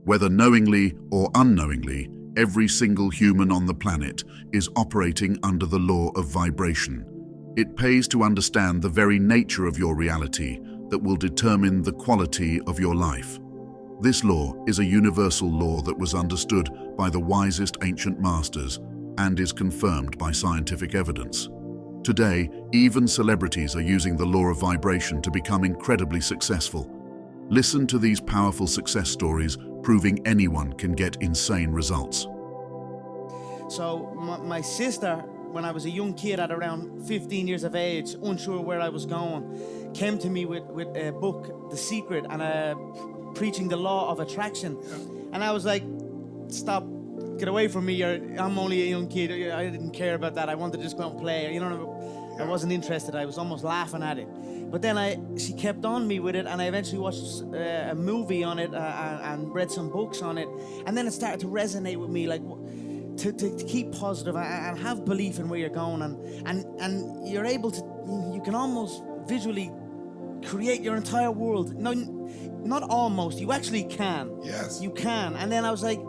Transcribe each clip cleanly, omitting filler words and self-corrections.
Whether knowingly or unknowingly, every single human on the planet is operating under the law of vibration. It pays to understand the very nature of your reality that will determine the quality of your life. This law is a universal law that was understood by the wisest ancient masters and is confirmed by scientific evidence. Today, even celebrities are using the law of vibration to become incredibly successful. Listen to these powerful success stories proving anyone can get insane results. So my sister, when I was a young kid at around 15 years of age, unsure where I was going, came to me with a book, The Secret, and preaching the law of attraction. And I was like, stop, get away from me, I'm only a young kid. I didn't care about that. I wanted to just go out and play. You know, I wasn't interested. I was almost laughing at it. But then she kept on me with it, and I eventually watched a movie on it and read some books on it. And then it started to resonate with me, like, to keep positive and have belief in where you're going, and you're able to, you can almost visually create your entire world. No, not almost, you actually can. Yes. You can. And then I was like,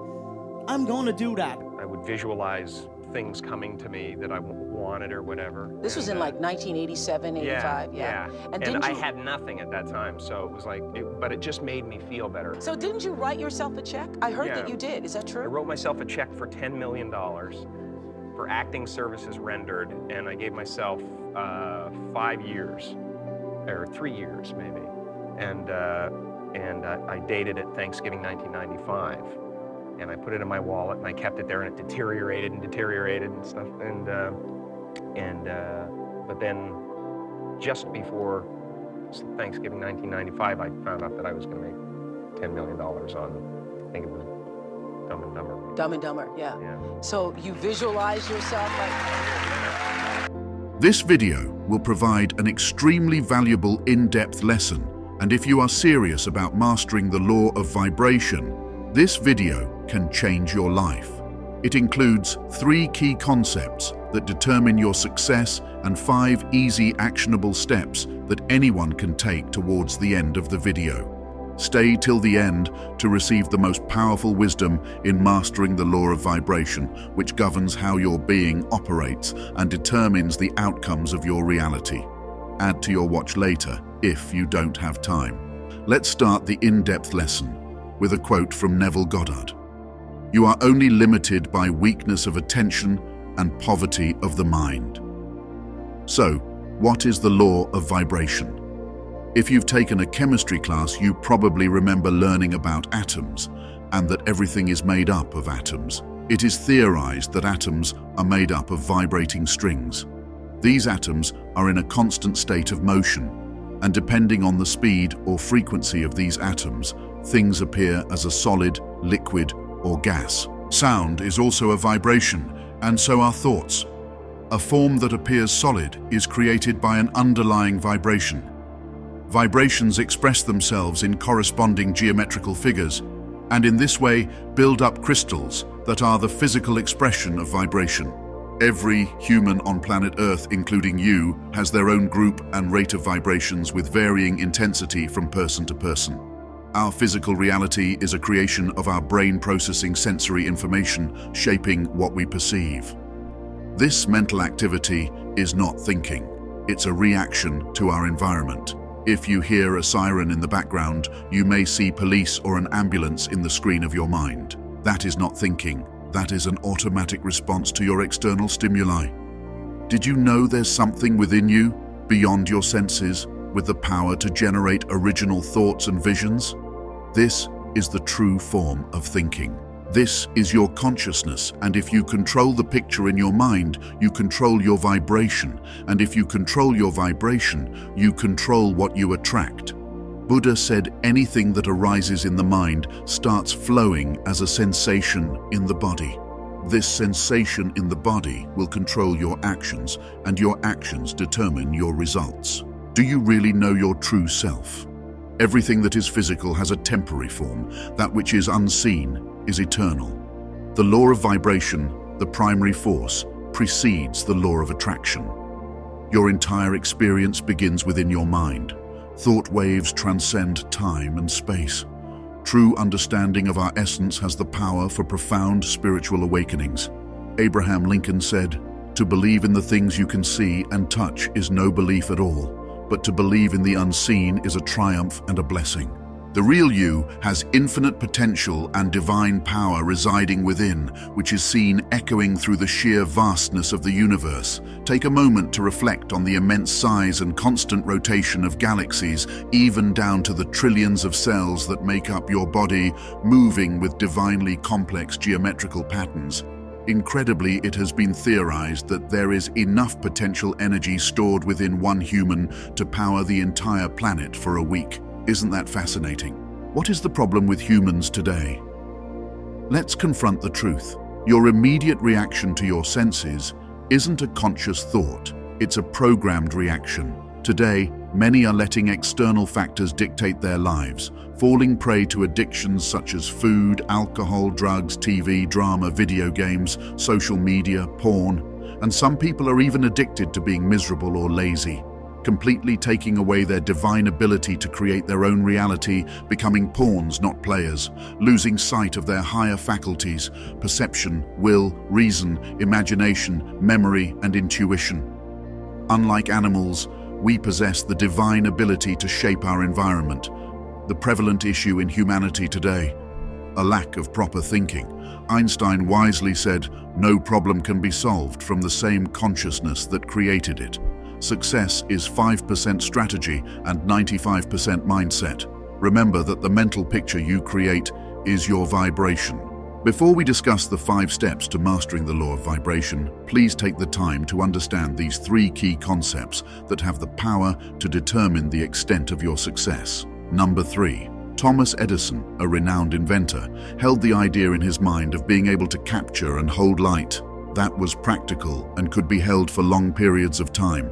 I'm going to do that. I would visualize things coming to me that I wanted or whatever. This was in like 1987, 85, yeah. And I had nothing at that time, so it was like, but it just made me feel better. So didn't you write yourself a check? I heard that Yeah. you did, is that I true? wrote myself a check for $10 million for acting services rendered, and I gave myself 5 years, or 3 years maybe. And I dated it Thanksgiving 1995. And I put it in my wallet, and I kept it there, and it deteriorated and stuff. But then, just before Thanksgiving 1995, I found out that I was going to make $10 million on, I think it was Dumb and Dumber. Dumb and Dumber, yeah. So you visualize yourself like... This video will provide an extremely valuable in-depth lesson, and if you are serious about mastering the law of vibration, this video can change your life. It includes 3 key concepts that determine your success and 5 easy actionable steps that anyone can take towards the end of the video. Stay till the end to receive the most powerful wisdom in mastering the law of vibration, which governs how your being operates and determines the outcomes of your reality. Add to your watch later if you don't have time. Let's start the in-depth lesson with a quote from Neville Goddard. "You are only limited by weakness of attention and poverty of the mind." So, what is the law of vibration? If you've taken a chemistry class, you probably remember learning about atoms and that everything is made up of atoms. It is theorized that atoms are made up of vibrating strings. These atoms are in a constant state of motion, and depending on the speed or frequency of these atoms, things appear as a solid, liquid, or gas. Sound is also a vibration, and so are thoughts. A form that appears solid is created by an underlying vibration. Vibrations express themselves in corresponding geometrical figures, and in this way build up crystals that are the physical expression of vibration. Every human on planet Earth, including you, has their own group and rate of vibrations with varying intensity from person to person. Our physical reality is a creation of our brain processing sensory information, shaping what we perceive. This mental activity is not thinking. It's a reaction to our environment. If you hear a siren in the background, you may see police or an ambulance in the screen of your mind. That is not thinking. That is an automatic response to your external stimuli. Did you know there's something within you, beyond your senses, with the power to generate original thoughts and visions? This is the true form of thinking. This is your consciousness, and if you control the picture in your mind, you control your vibration, and if you control your vibration, you control what you attract. Buddha said anything that arises in the mind starts flowing as a sensation in the body. This sensation in the body will control your actions, and your actions determine your results. Do you really know your true self? Everything that is physical has a temporary form. That which is unseen is eternal. The law of vibration, the primary force, precedes the law of attraction. Your entire experience begins within your mind. Thought waves transcend time and space. True understanding of our essence has the power for profound spiritual awakenings. Abraham Lincoln said, "To believe in the things you can see and touch is no belief at all, but to believe in the unseen is a triumph and a blessing." The real you has infinite potential and divine power residing within, which is seen echoing through the sheer vastness of the universe. Take a moment to reflect on the immense size and constant rotation of galaxies, even down to the trillions of cells that make up your body, moving with divinely complex geometrical patterns. Incredibly, it has been theorized that there is enough potential energy stored within one human to power the entire planet for a week. Isn't that fascinating? What is the problem with humans today? Let's confront the truth. Your immediate reaction to your senses isn't a conscious thought, it's a programmed reaction. Today, many are letting external factors dictate their lives, falling prey to addictions such as food, alcohol, drugs, TV, drama, video games, social media, porn, and some people are even addicted to being miserable or lazy, completely taking away their divine ability to create their own reality, becoming pawns, not players, losing sight of their higher faculties, perception, will, reason, imagination, memory, and intuition. Unlike animals, we possess the divine ability to shape our environment. The prevalent issue in humanity today, a lack of proper thinking. Einstein wisely said, "No problem can be solved from the same consciousness that created it." Success is 5% strategy and 95% mindset. Remember that the mental picture you create is your vibration. Before we discuss the 5 steps to mastering the law of vibration, please take the time to understand these 3 key concepts that have the power to determine the extent of your success. Number 3. Thomas Edison, a renowned inventor, held the idea in his mind of being able to capture and hold light. That was practical and could be held for long periods of time.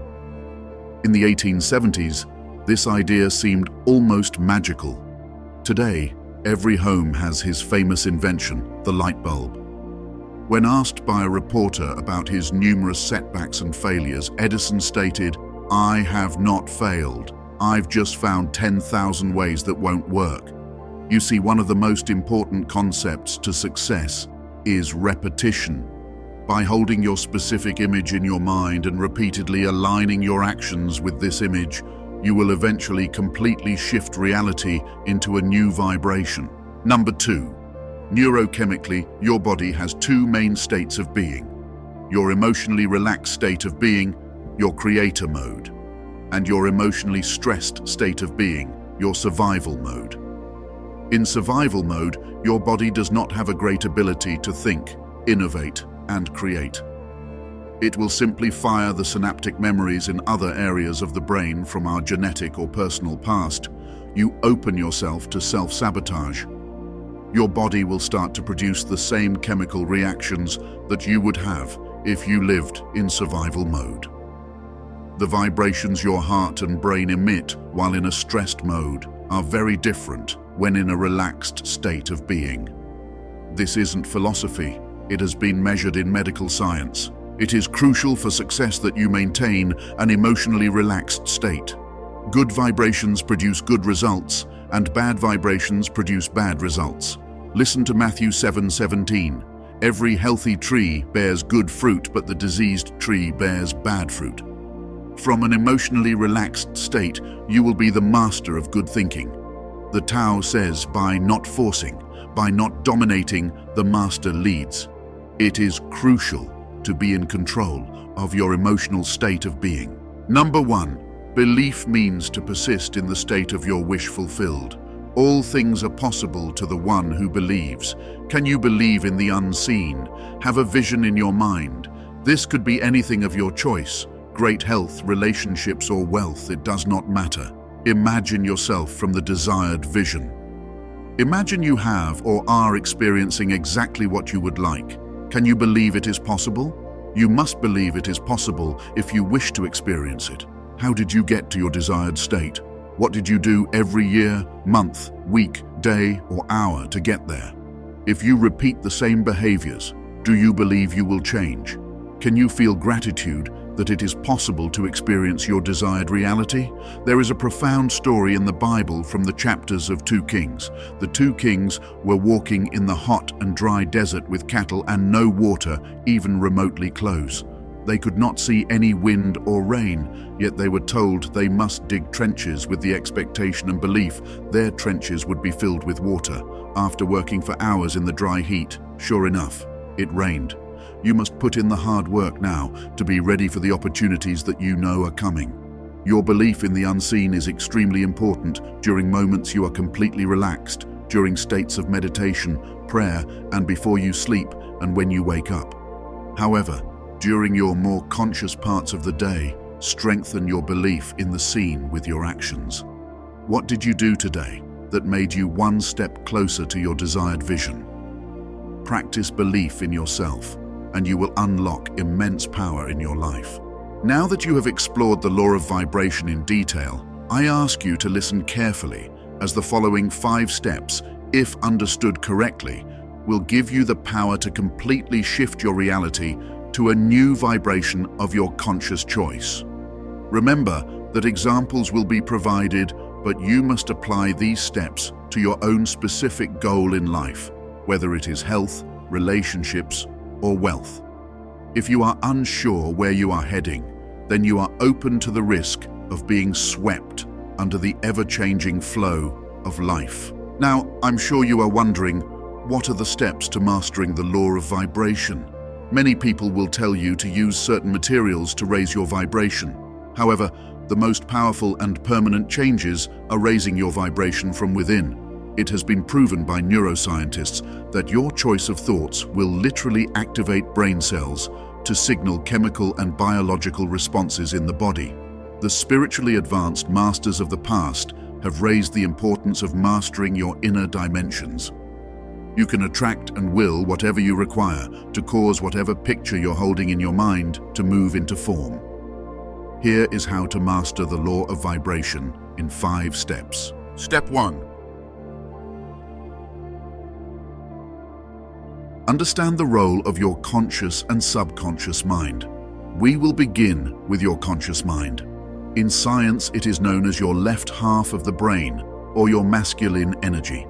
In the 1870s, this idea seemed almost magical. Today, every home has his famous invention, the light bulb. When asked by a reporter about his numerous setbacks and failures, Edison stated, "I have not failed. I've just found 10,000 ways that won't work." You see, one of the most important concepts to success is repetition. By holding your specific image in your mind and repeatedly aligning your actions with this image, you will eventually completely shift reality into a new vibration. Number 2. Neurochemically, your body has 2 main states of being. Your emotionally relaxed state of being, your creator mode, and your emotionally stressed state of being, your survival mode. In survival mode, your body does not have a great ability to think, innovate, and create. It will simply fire the synaptic memories in other areas of the brain from our genetic or personal past. You open yourself to self-sabotage. Your body will start to produce the same chemical reactions that you would have if you lived in survival mode. The vibrations your heart and brain emit while in a stressed mode are very different when in a relaxed state of being. This isn't philosophy. It has been measured in medical science. It is crucial for success that you maintain an emotionally relaxed state. Good vibrations produce good results, and bad vibrations produce bad results. Listen to Matthew 7:17. Every healthy tree bears good fruit, but the diseased tree bears bad fruit. From an emotionally relaxed state, you will be the master of good thinking. The Tao says, by not forcing, by not dominating, the master leads. It is crucial to be in control of your emotional state of being. Number 1. Belief means to persist in the state of your wish fulfilled. All things are possible to the one who believes. Can you believe in the unseen? Have a vision in your mind. This could be anything of your choice. Great health, relationships, or wealth, it does not matter. Imagine yourself from the desired vision. Imagine you have or are experiencing exactly what you would like. Can you believe it is possible? You must believe it is possible if you wish to experience it. How did you get to your desired state? What did you do every year, month, week, day, or hour to get there? If you repeat the same behaviors, do you believe you will change? Can you feel gratitude that it is possible to experience your desired reality? There is a profound story in the Bible from the chapters of 2 Kings. The 2 kings were walking in the hot and dry desert with cattle and no water even remotely close. They could not see any wind or rain, yet they were told they must dig trenches with the expectation and belief their trenches would be filled with water. After working for hours in the dry heat, sure enough, it rained. You must put in the hard work now to be ready for the opportunities that you know are coming. Your belief in the unseen is extremely important during moments you are completely relaxed, during states of meditation, prayer, and before you sleep and when you wake up. However, during your more conscious parts of the day, strengthen your belief in the seen with your actions. What did you do today that made you one step closer to your desired vision? Practice belief in yourself, and you will unlock immense power in your life. Now that you have explored the law of vibration in detail, I ask you to listen carefully, as the following 5 steps, if understood correctly, will give you the power to completely shift your reality to a new vibration of your conscious choice. Remember that examples will be provided, but you must apply these steps to your own specific goal in life, whether it is health, relationships, or wealth. If you are unsure where you are heading, then you are open to the risk of being swept under the ever-changing flow of life. Now, I'm sure you are wondering, what are the steps to mastering the law of vibration? Many people will tell you to use certain materials to raise your vibration. However, the most powerful and permanent changes are raising your vibration from within. It has been proven by neuroscientists that your choice of thoughts will literally activate brain cells to signal chemical and biological responses in the body. The spiritually advanced masters of the past have raised the importance of mastering your inner dimensions. You can attract and will whatever you require to cause whatever picture you're holding in your mind to move into form. Here is how to master the law of vibration in 5 steps. Step 1. Understand the role of your conscious and subconscious mind. We will begin with your conscious mind. In science, it is known as your left half of the brain, or your masculine energy.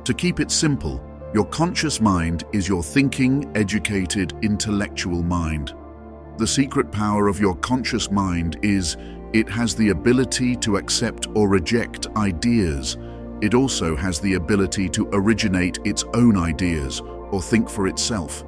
To keep it simple, your conscious mind is your thinking, educated, intellectual mind. The secret power of your conscious mind is it has the ability to accept or reject ideas. It also has the ability to originate its own ideas or think for itself.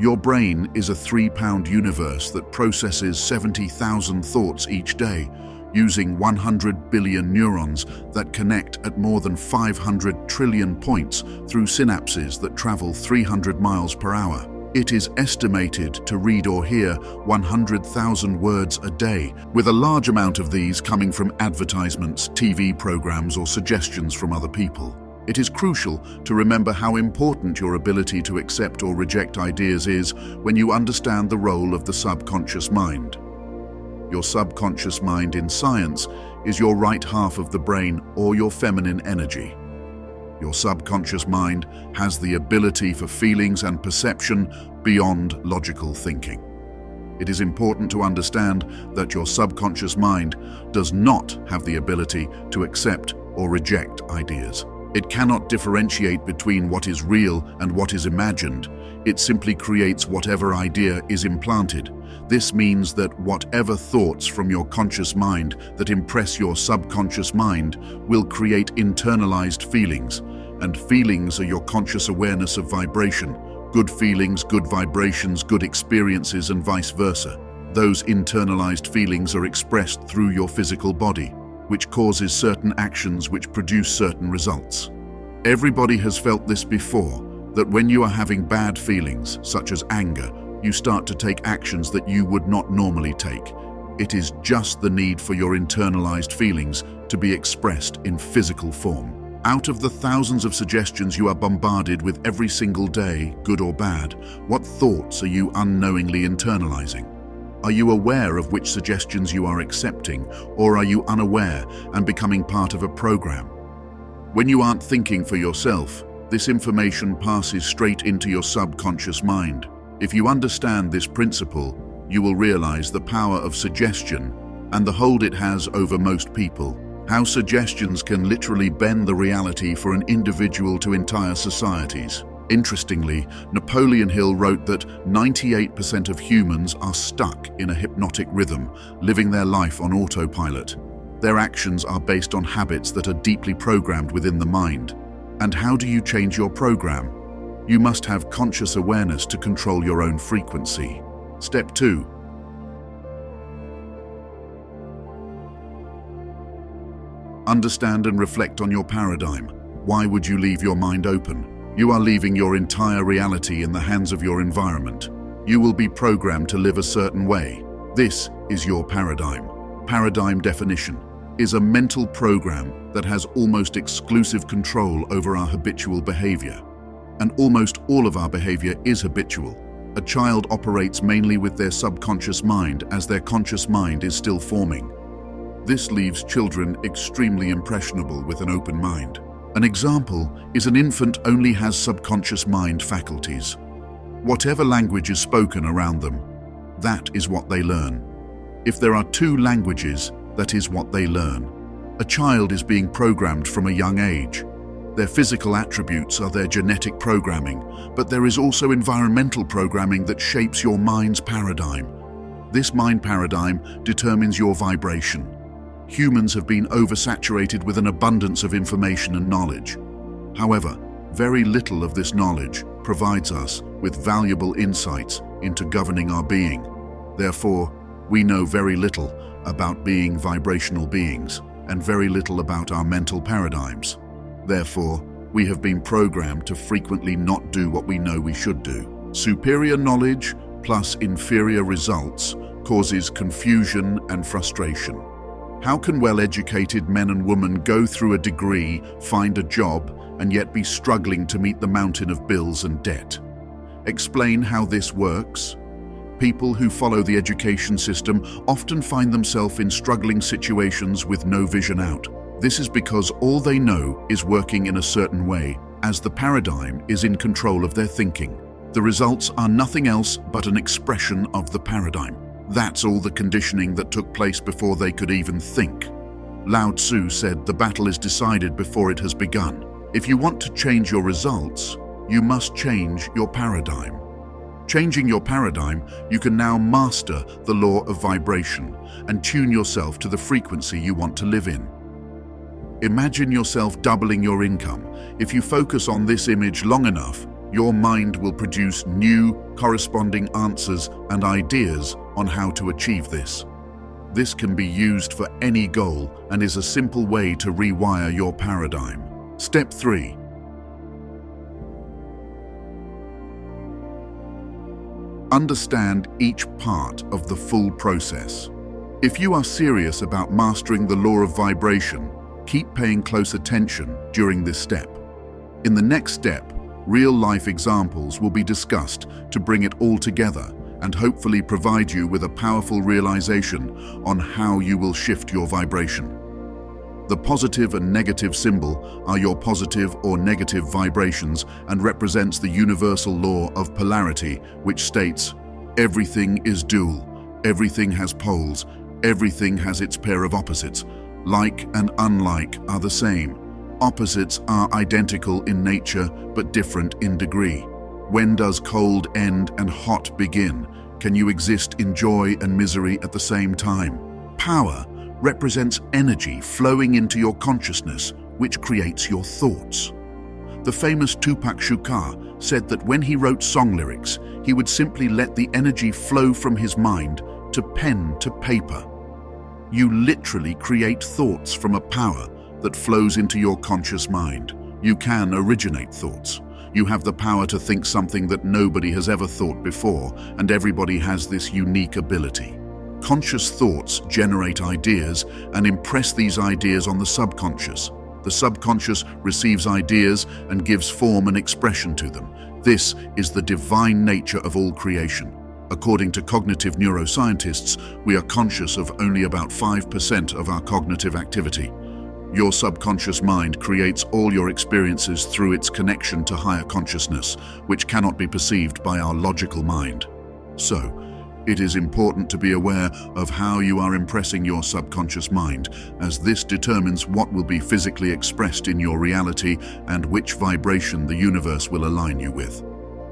Your brain is a 3-pound universe that processes 70,000 thoughts each day, using 100 billion neurons that connect at more than 500 trillion points through synapses that travel 300 miles per hour. It is estimated to read or hear 100,000 words a day, with a large amount of these coming from advertisements, TV programs, or suggestions from other people. It is crucial to remember how important your ability to accept or reject ideas is when you understand the role of the subconscious mind. Your subconscious mind in science is your right half of the brain or your feminine energy. Your subconscious mind has the ability for feelings and perception beyond logical thinking. It is important to understand that your subconscious mind does not have the ability to accept or reject ideas. It cannot differentiate between what is real and what is imagined. It simply creates whatever idea is implanted. This means that whatever thoughts from your conscious mind that impress your subconscious mind will create internalized feelings, and feelings are your conscious awareness of vibration. Good feelings, good vibrations, good experiences, and vice versa. Those internalized feelings are expressed through your physical body, which causes certain actions which produce certain results. Everybody has felt this before, that when you are having bad feelings, such as anger, you start to take actions that you would not normally take. It is just the need for your internalized feelings to be expressed in physical form. Out of the thousands of suggestions you are bombarded with every single day, good or bad, what thoughts are you unknowingly internalizing? Are you aware of which suggestions you are accepting, or are you unaware and becoming part of a program? When you aren't thinking for yourself, this information passes straight into your subconscious mind. If you understand this principle, you will realize the power of suggestion and the hold it has over most people. How suggestions can literally bend the reality for an individual to entire societies. Interestingly, Napoleon Hill wrote that 98% of humans are stuck in a hypnotic rhythm, living their life on autopilot. Their actions are based on habits that are deeply programmed within the mind. And how do you change your program? You must have conscious awareness to control your own frequency. Step 2. Understand and reflect on your paradigm. Why would you leave your mind open? You are leaving your entire reality in the hands of your environment. You will be programmed to live a certain way. This is your paradigm. Paradigm definition is a mental program that has almost exclusive control over our habitual behavior. And almost all of our behavior is habitual. A child operates mainly with their subconscious mind as their conscious mind is still forming. This leaves children extremely impressionable with an open mind. An example is an infant only has subconscious mind faculties. Whatever language is spoken around them, that is what they learn. If there are 2 languages, that is what they learn. A child is being programmed from a young age. Their physical attributes are their genetic programming, but there is also environmental programming that shapes your mind's paradigm. This mind paradigm determines your vibration. Humans have been oversaturated with an abundance of information and knowledge. However, very little of this knowledge provides us with valuable insights into governing our being. Therefore, we know very little about being vibrational beings and very little about our mental paradigms. Therefore, we have been programmed to frequently not do what we know we should do. Superior knowledge plus inferior results causes confusion and frustration. How can well-educated men and women go through a degree, find a job, and yet be struggling to meet the mountain of bills and debt? Explain how this works. People who follow the education system often find themselves in struggling situations with no vision out. This is because all they know is working in a certain way, as the paradigm is in control of their thinking. The results are nothing else but an expression of the paradigm. That's all the conditioning that took place before they could even think. Lao Tzu said the battle is decided before it has begun. If you want to change your results, you must change your paradigm. Changing your paradigm, you can now master the law of vibration and tune yourself to the frequency you want to live in. Imagine yourself doubling your income. If you focus on this image long enough, your mind will produce new, corresponding answers and ideas on how to achieve this. This can be used for any goal and is a simple way to rewire your paradigm. Step 3. Understand each part of the full process. If you are serious about mastering the law of vibration, keep paying close attention during this step. In the next step, real-life examples will be discussed to bring it all together and hopefully provide you with a powerful realization on how you will shift your vibration. The positive and negative symbol are your positive or negative vibrations and represents the universal law of polarity, which states, everything is dual, everything has poles, everything has its pair of opposites. Like and unlike are the same. Opposites are identical in nature but different in degree. When does cold end and hot begin? Can you exist in joy and misery at the same time? Power represents energy flowing into your consciousness, which creates your thoughts. The famous Tupac Shakur said that when he wrote song lyrics, he would simply let the energy flow from his mind to pen to paper. You literally create thoughts from a power that flows into your conscious mind. You can originate thoughts. You have the power to think something that nobody has ever thought before, and everybody has this unique ability. Conscious thoughts generate ideas and impress these ideas on the subconscious. The subconscious receives ideas and gives form and expression to them. This is the divine nature of all creation. According to cognitive neuroscientists, we are conscious of only about 5% of our cognitive activity. Your subconscious mind creates all your experiences through its connection to higher consciousness, which cannot be perceived by our logical mind. So, It is important to be aware of how you are impressing your subconscious mind, as this determines what will be physically expressed in your reality and which vibration the universe will align you with.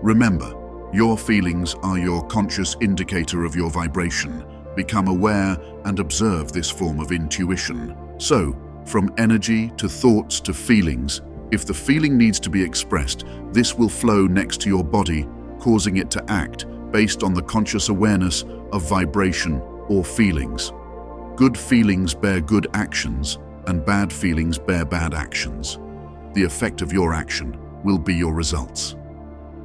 Remember, your feelings are your conscious indicator of your vibration. Become aware and observe this form of intuition. So, from energy to thoughts to feelings, if the feeling needs to be expressed, this will flow next to your body, causing it to act based on the conscious awareness of vibration or feelings. Good feelings bear good actions, and bad feelings bear bad actions. The effect of your action will be your results.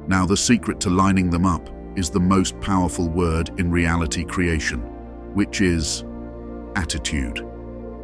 Now, the secret to lining them up is the most powerful word in reality creation, which is attitude.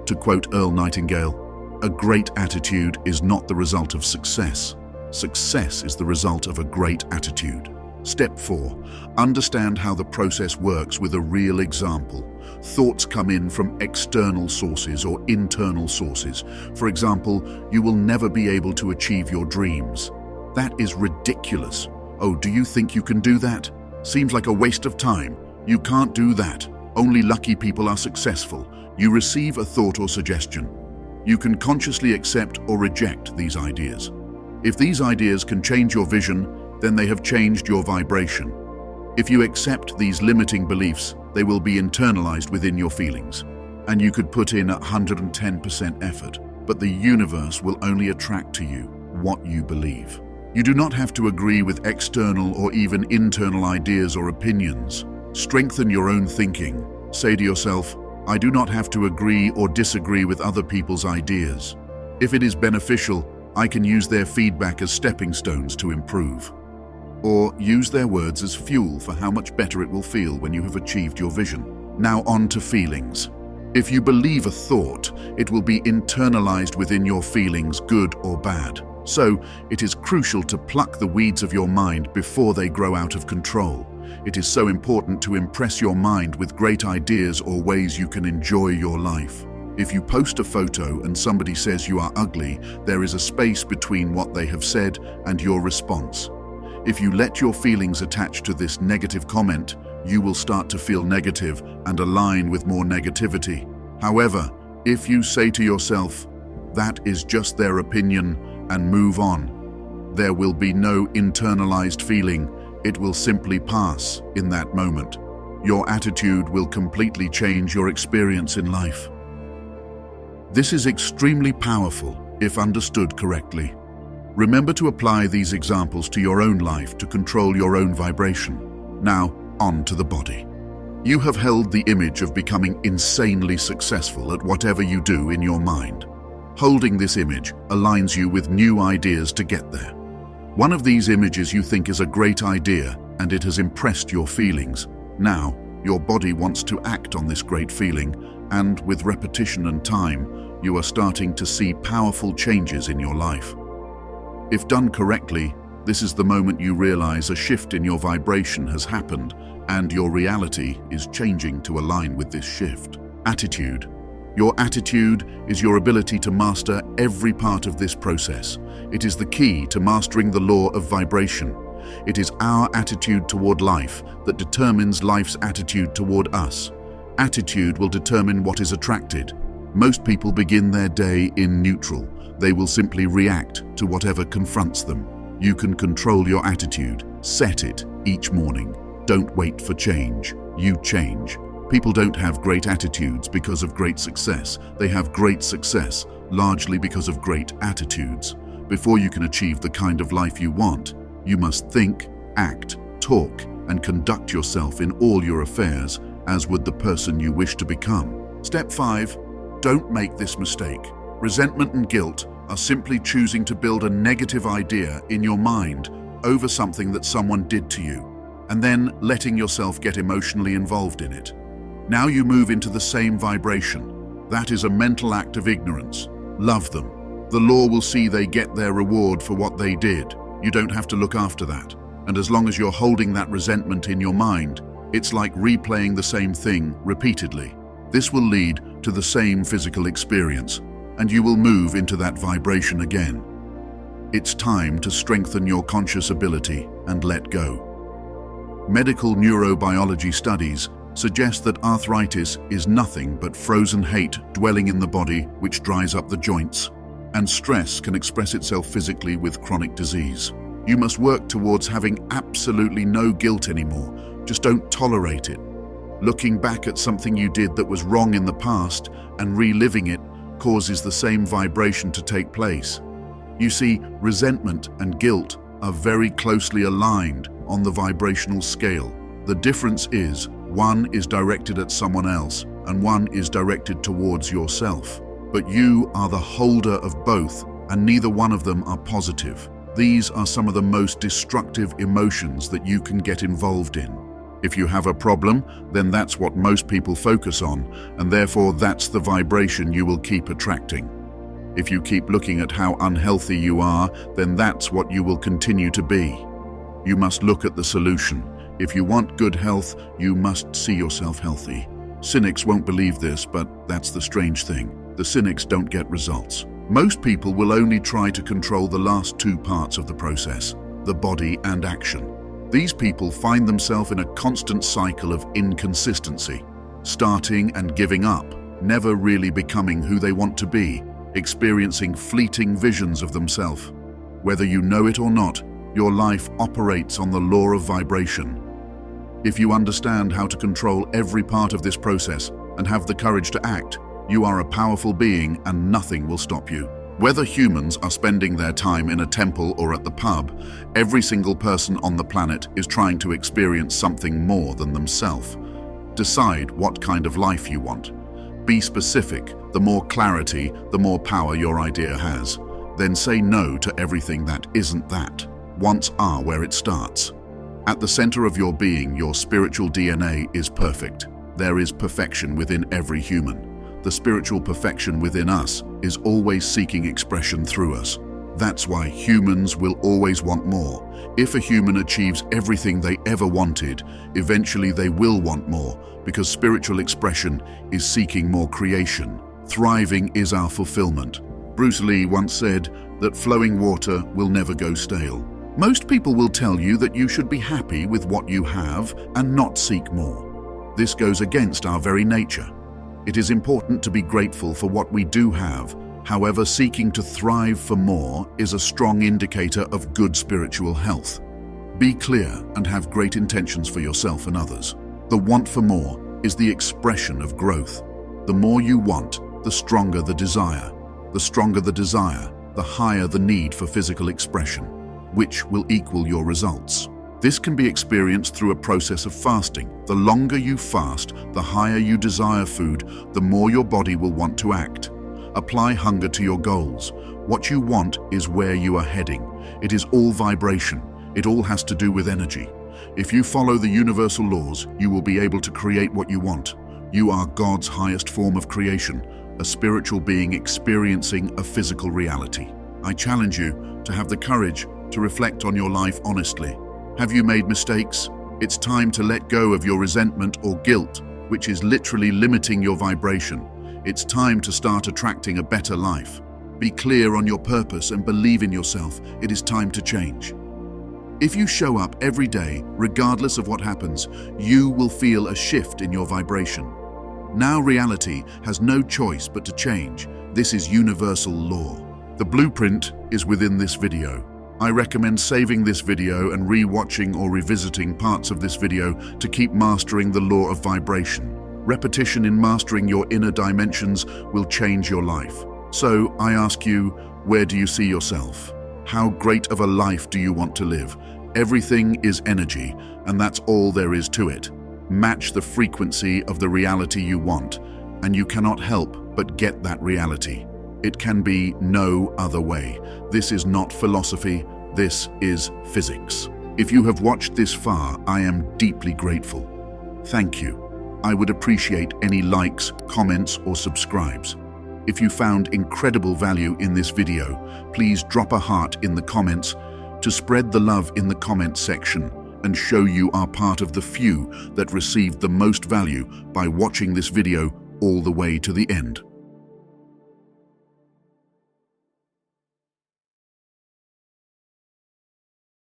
To quote Earl Nightingale, "A great attitude is not the result of success. Success is the result of a great attitude." Step 4. Understand how the process works with a real example. Thoughts come in from external sources or internal sources. For example, you will never be able to achieve your dreams. That is ridiculous. Oh, do you think you can do that? Seems like a waste of time. You can't do that. Only lucky people are successful. You receive a thought or suggestion. You can consciously accept or reject these ideas. If these ideas can change your vision, then they have changed your vibration. If you accept these limiting beliefs, they will be internalized within your feelings. And you could put in 110% effort, but the universe will only attract to you what you believe. You do not have to agree with external or even internal ideas or opinions. Strengthen your own thinking. Say to yourself, I do not have to agree or disagree with other people's ideas. If it is beneficial, I can use their feedback as stepping stones to improve. Or use their words as fuel for how much better it will feel when you have achieved your vision. Now on to feelings. If you believe a thought, it will be internalized within your feelings, good or bad. So, it is crucial to pluck the weeds of your mind before they grow out of control. It is so important to impress your mind with great ideas or ways you can enjoy your life. If you post a photo and somebody says you are ugly, there is a space between what they have said and your response. If you let your feelings attach to this negative comment, you will start to feel negative and align with more negativity. However, if you say to yourself, that is just their opinion, and move on, there will be no internalized feeling. It will simply pass in that moment. Your attitude will completely change your experience in life. This is extremely powerful if understood correctly. Remember to apply these examples to your own life to control your own vibration. Now, on to the body. You have held the image of becoming insanely successful at whatever you do in your mind. Holding this image aligns you with new ideas to get there. One of these images you think is a great idea and it has impressed your feelings. Now, your body wants to act on this great feeling, and with repetition and time, you are starting to see powerful changes in your life. If done correctly, this is the moment you realize a shift in your vibration has happened and your reality is changing to align with this shift. Attitude. Your attitude is your ability to master every part of this process. It is the key to mastering the law of vibration. It is our attitude toward life that determines life's attitude toward us. Attitude will determine what is attracted. Most people begin their day in neutral. They will simply react to whatever confronts them. You can control your attitude. Set it each morning. Don't wait for change. You change. People don't have great attitudes because of great success. They have great success largely because of great attitudes. Before you can achieve the kind of life you want, you must think, act, talk, and conduct yourself in all your affairs as would the person you wish to become. Step 5. Don't make this mistake. Resentment and guilt are simply choosing to build a negative idea in your mind over something that someone did to you, and then letting yourself get emotionally involved in it. Now you move into the same vibration. That is a mental act of ignorance. Love them. The law will see they get their reward for what they did. You don't have to look after that. And as long as you're holding that resentment in your mind, it's like replaying the same thing repeatedly. This will lead to the same physical experience, and you will move into that vibration again. It's time to strengthen your conscious ability and let go. Medical neurobiology studies suggest that arthritis is nothing but frozen hate dwelling in the body which dries up the joints, and stress can express itself physically with chronic disease. You must work towards having absolutely no guilt anymore. Just don't tolerate it. Looking back at something you did that was wrong in the past and reliving it causes the same vibration to take place. You see, resentment and guilt are very closely aligned on the vibrational scale. The difference is, one is directed at someone else and one is directed towards yourself. But you are the holder of both, and neither one of them are positive. These are some of the most destructive emotions that you can get involved in. If you have a problem, then that's what most people focus on, and therefore that's the vibration you will keep attracting. If you keep looking at how unhealthy you are, then that's what you will continue to be. You must look at the solution. If you want good health, you must see yourself healthy. Cynics won't believe this, but that's the strange thing. The cynics don't get results. Most people will only try to control the last two parts of the process, the body and action. These people find themselves in a constant cycle of inconsistency, starting and giving up, never really becoming who they want to be, experiencing fleeting visions of themselves. Whether you know it or not, your life operates on the law of vibration. If you understand how to control every part of this process and have the courage to act, you are a powerful being and nothing will stop you. Whether humans are spending their time in a temple or at the pub, every single person on the planet is trying to experience something more than themselves. Decide what kind of life you want. Be specific. The more clarity, the more power your idea has. Then say no to everything that isn't that. Wants are where it starts. At the center of your being, your spiritual DNA is perfect. There is perfection within every human. The spiritual perfection within us is always seeking expression through us. That's why humans will always want more. If a human achieves everything they ever wanted, eventually they will want more, because spiritual expression is seeking more creation. Thriving is our fulfillment. Bruce Lee once said that flowing water will never go stale. Most people will tell you that you should be happy with what you have and not seek more. This goes against our very nature. It is important to be grateful for what we do have. However, seeking to thrive for more is a strong indicator of good spiritual health. Be clear and have great intentions for yourself and others. The want for more is the expression of growth. The more you want, the stronger the desire. The stronger the desire, the higher the need for physical expression, which will equal your results. This can be experienced through a process of fasting. The longer you fast, the higher you desire food, the more your body will want to act. Apply hunger to your goals. What you want is where you are heading. It is all vibration. It all has to do with energy. If you follow the universal laws, you will be able to create what you want. You are God's highest form of creation, a spiritual being experiencing a physical reality. I challenge you to have the courage to reflect on your life honestly. Have you made mistakes? It's time to let go of your resentment or guilt, which is literally limiting your vibration. It's time to start attracting a better life. Be clear on your purpose and believe in yourself. It is time to change. If you show up every day, regardless of what happens, you will feel a shift in your vibration. Now reality has no choice but to change. This is universal law. The blueprint is within this video. I recommend saving this video and re-watching or revisiting parts of this video to keep mastering the law of vibration. Repetition in mastering your inner dimensions will change your life. So I ask you, where do you see yourself? How great of a life do you want to live? Everything is energy, and that's all there is to it. Match the frequency of the reality you want, and you cannot help but get that reality. It can be no other way. This is not philosophy, this is physics. If you have watched this far, I am deeply grateful. Thank you. I would appreciate any likes, comments, or subscribes. If you found incredible value in this video, please drop a heart in the comments to spread the love in the comments section and show you are part of the few that received the most value by watching this video all the way to the end.